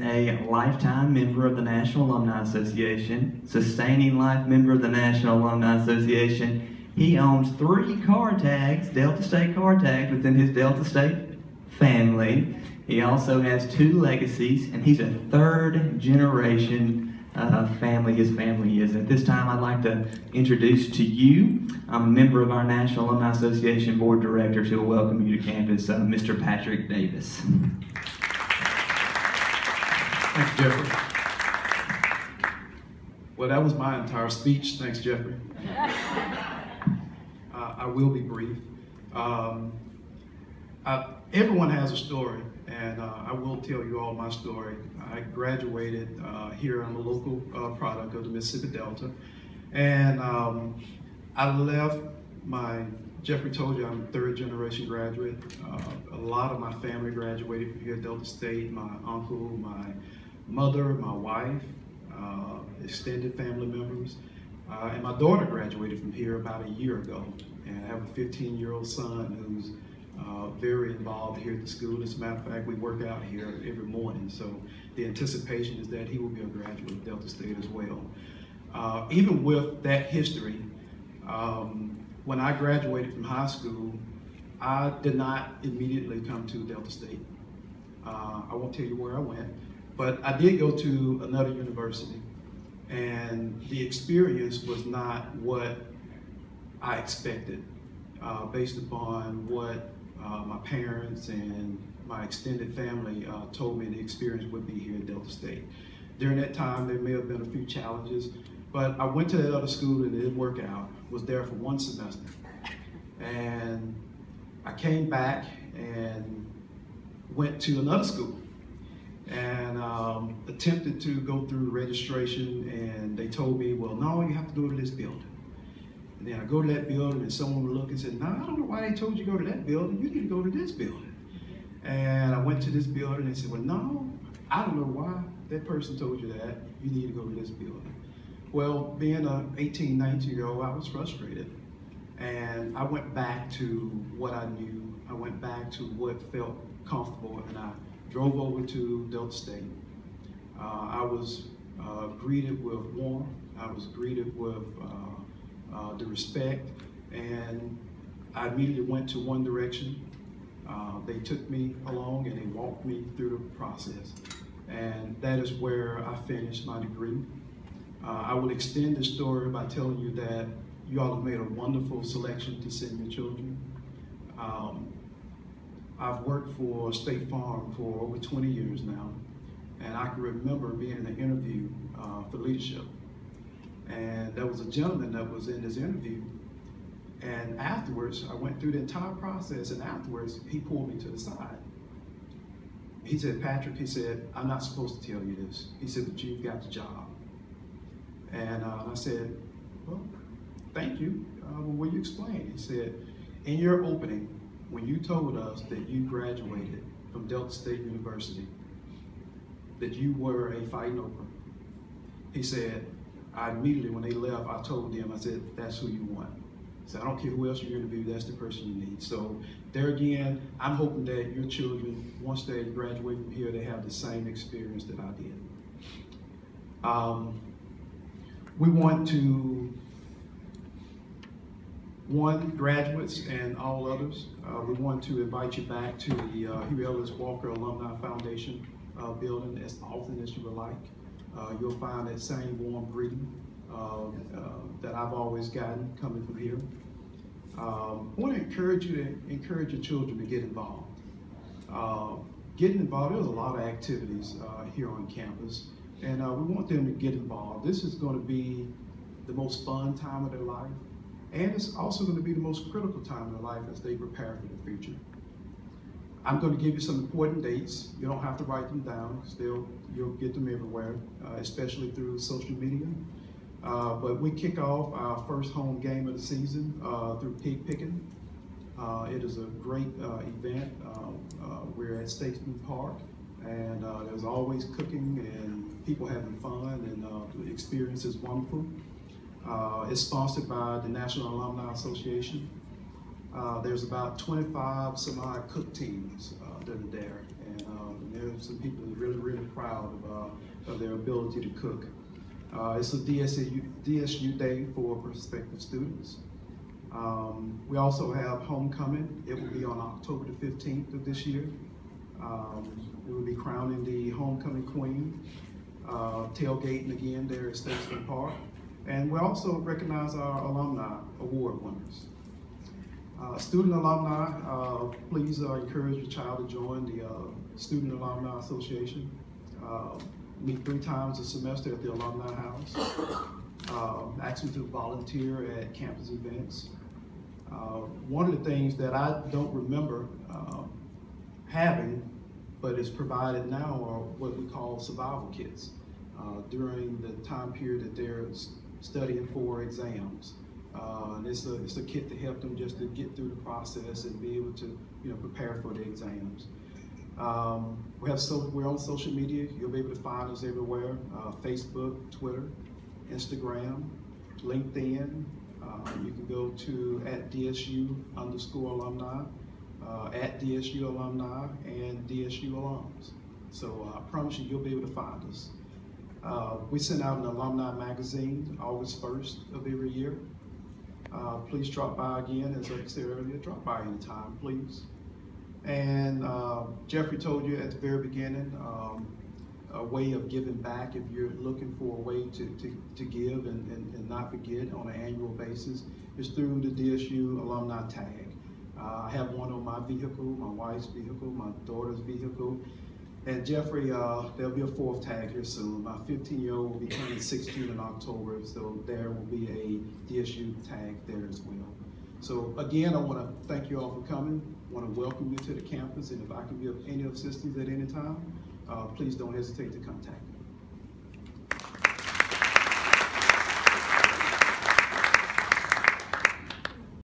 A lifetime member of the National Alumni Association, sustaining life member of the National Alumni Association. He owns 3 car tags, Delta State car tags, within his Delta State family. He also has 2 legacies, and he's a 3rd generation family. His family is. At this time, I'd like to introduce to you a member of our National Alumni Association Board of Directors who will welcome you to campus, Mr. Patrick Davis. Thanks, Jeffrey. Well, that was my entire speech. Thanks, Jeffrey. I will be brief. Everyone has a story, and I will tell you all my story. I graduated here. I'm a local product of the Mississippi Delta, and I left Jeffrey told you I'm a 3rd generation graduate. A lot of my family graduated from here at Delta State. My uncle, my mother, my wife, extended family members, and my daughter graduated from here about a year ago. And I have a 15-year-old son who's very involved here at the school. As a matter of fact, we work out here every morning, so the anticipation is that he will be a graduate of Delta State as well. Even with that history, when I graduated from high school, I did not immediately come to Delta State. I won't tell you where I went, but I did go to another university, and the experience was not what I expected, based upon what my parents and my extended family told me the experience would be here at Delta State. During that time, there may have been a few challenges, but I went to that other school and it didn't work out. Was there for 1 semester. And I came back and went to another school and attempted to go through registration, and they told me, well, no, you have to go to this building. And then I go to that building and someone would look and said, no, I don't know why they told you to go to that building. You need to go to this building. And I went to this building and they said, well, no, I don't know why that person told you that. You need to go to this building. Well, being an 18, 19-year-old, I was frustrated. And I went back to what I knew. I went back to what felt comfortable, and I drove over to Delta State. I was greeted with warmth. I was greeted with the respect, and I immediately went to One Direction. They took me along and they walked me through the process. And that is where I finished my degree. I will extend the story by telling you that you all have made a wonderful selection to send your children. I've worked for State Farm for over 20 years now, and I can remember being in an interview for leadership. And there was a gentleman that was in this interview, and afterwards, I went through the entire process, and afterwards, he pulled me to the side. He said, Patrick, he said, I'm not supposed to tell you this. He said, but you've got the job. And I said, well, thank you. Well, will you explain? He said, in your opening, when you told us that you graduated from Delta State University, that you were a fighting Oprah, he said, I immediately, when they left, I told them, I said, that's who you want. So I don't care who else you interview, that's the person you need. So there again, I'm hoping that your children, once they graduate from here, they have the same experience that I did. We want to warn graduates and all others. We want to invite you back to the Hugh Ellis Walker Alumni Foundation building as often as you would like. You'll find that same warm greeting that I've always gotten coming from here. I want to encourage your children to get involved. Getting involved, there's a lot of activities here on campus, and we want them to get involved. This is going to be the most fun time of their life, and it's also going to be the most critical time of their life as they prepare for the future. I'm going to give you some important dates. You don't have to write them down, because you'll get them everywhere, especially through social media. But we kick off our first home game of the season through pig picking. It is a great event. We're at Statesman Park, and there's always cooking and people having fun, and the experience is wonderful. It's sponsored by the National Alumni Association. There's about 25 some odd cook teams that are there, and and there are some people that are really proud of their ability to cook. It's a DSU Day for prospective students. We also have homecoming. It will be on October the 15th of this year. We will be crowning the homecoming queen, tailgating again there at Statesman Park. And we also recognize our alumni award winners. Student alumni, please encourage your child to join the Student Alumni Association. Meet 3 times a semester at the Alumni House. Ask them to volunteer at campus events. One of the things that I don't remember having, but is provided now, are what we call survival kits during the time period that they're studying for exams. And it's a kit to help them just to get through the process and be able to prepare for the exams. We're on social media. You'll be able to find us everywhere: Facebook, Twitter, Instagram, LinkedIn. You can go to @DSU_alumni, @DSU alumni, and DSU alums. So I promise you'll be able to find us. We send out an alumni magazine August 1st of every year. Please drop by again. As I said earlier, drop by anytime, please. And Jeffrey told you at the very beginning, a way of giving back, if you're looking for a way to give and not forget on an annual basis, is through the DSU alumni tag. I have one on my vehicle, my wife's vehicle, my daughter's vehicle. And Jeffrey, there'll be a 4th tag here soon. My 15-year-old will be turning 16 in October, so there will be a DSU tag there as well. So again, I want to thank you all for coming. I want to welcome you to the campus, and if I can be of any assistance at any time, please don't hesitate to contact me.